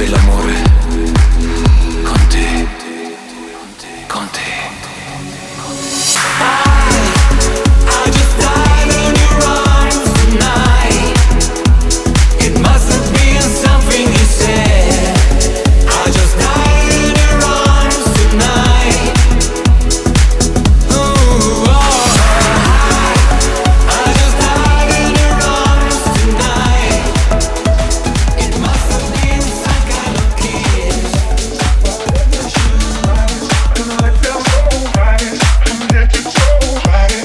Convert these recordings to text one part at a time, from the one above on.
farei l'amore con te, con te. I just died in your arms tonight. It must have been something you said. I just died in your arms tonight. Ooh, oh. I just died in your arms tonight. It must have been some kind of kiss. I felt so right, I'm let you go right,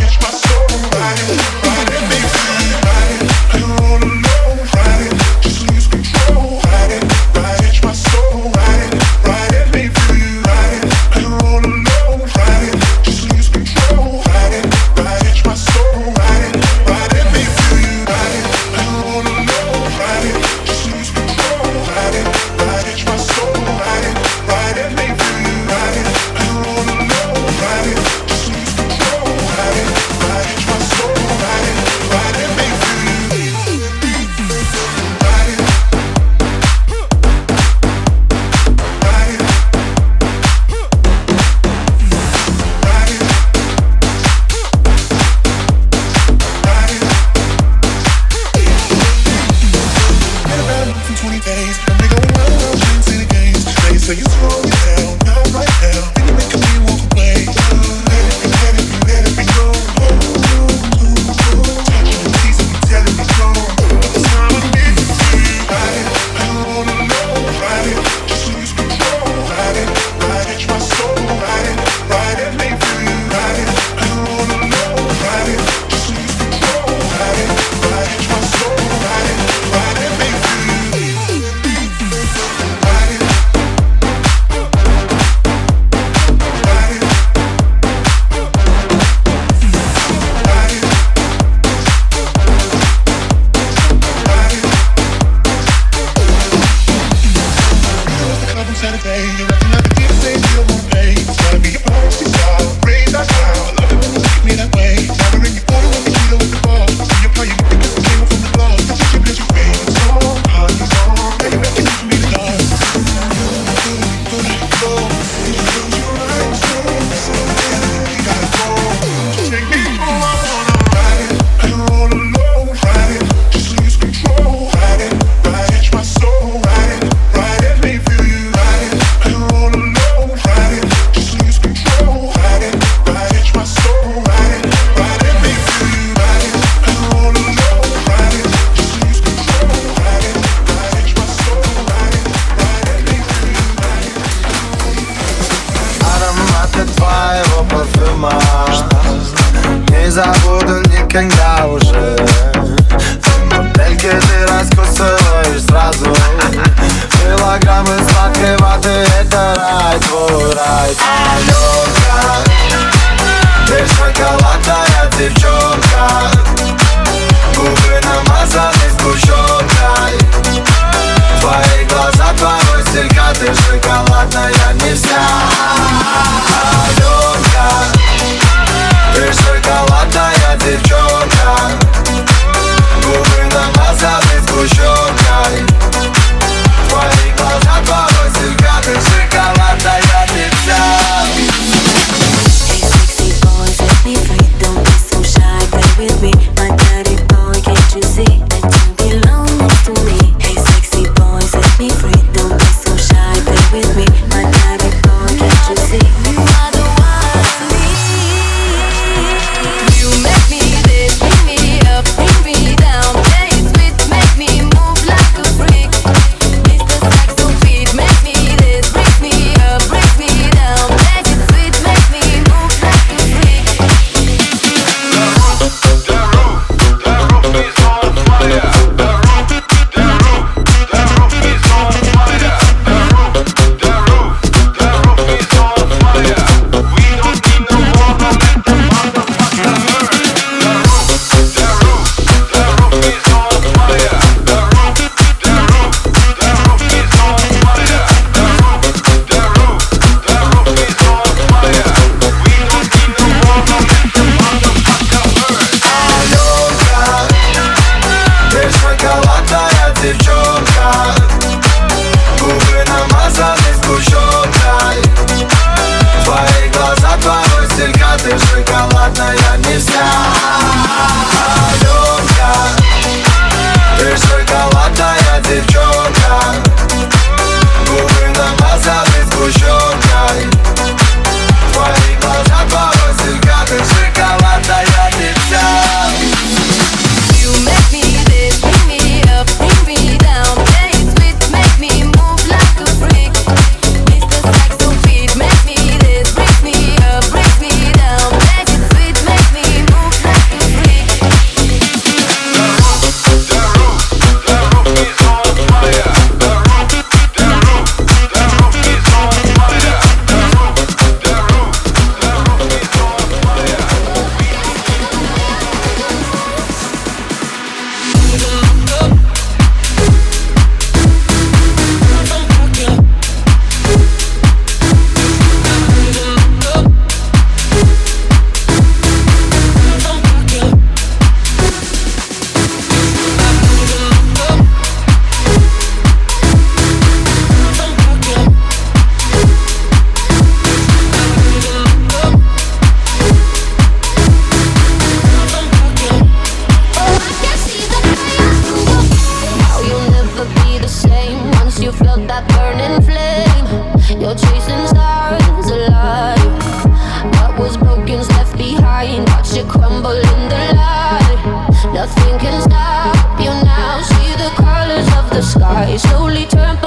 it's my soul right, it makes me right, you're all alone right, just lose control right, it's my soul right, it may feel you right, you're all alone right, just lose control right, it's my soul right, it may feel you right, you're all alone right, just lose control right, it's my soul right, it may feel you right, you're all alone right, just lose control right, it's my soul right, it may feel you Been about a month and 20 days. I'm big on round, chains in the games. They say you slow it down, not right now. Then you making me walk away. Let it be known. Touching and teasing me, telling me no. It's time I need to see. I'm all alone, just lose control. It's my soul, it may feel you. I'm all alone, just lose control. It's my soul, it may feel you. Saturday, you're acting like a kid, say you don't wanna pay. It's gotta be a party style, raise that sound. I love it when you look at me that way. Never in your body when you feel with the ball. See you how you think it's came from the floor. The teacher bless you, baby, it's all how you on. Now you're making it for me to love. You gotta go, take me for I wanna ride it. You're all alone, ride it. Just lose control, ride it. It's my soul, ride it, may feel you. You're all alone, ride it. Just lose control, ride it. It's my soul, ride it, may feel you. You're all alone, ride it. Just lose control, ride it. It's my soul, ride it, may feel you. Ароматы твоего парфюма не забуду никогда уже. Ты модельки, ты раскусываешь сразу. Килограммы сладкой ваты, это рай, твой рай. Аленка, ты шоколадная девчонка. Губы намазаны сгущенкой. Твои глаза, твой стилька, ты шоколадная не вся. Аленка, ты шоколадная девчонка. that burning flame. You're chasing stars alive. What was broken's left behind. Watch it crumble in the light. Nothing can stop you now. See the colors of the sky slowly turn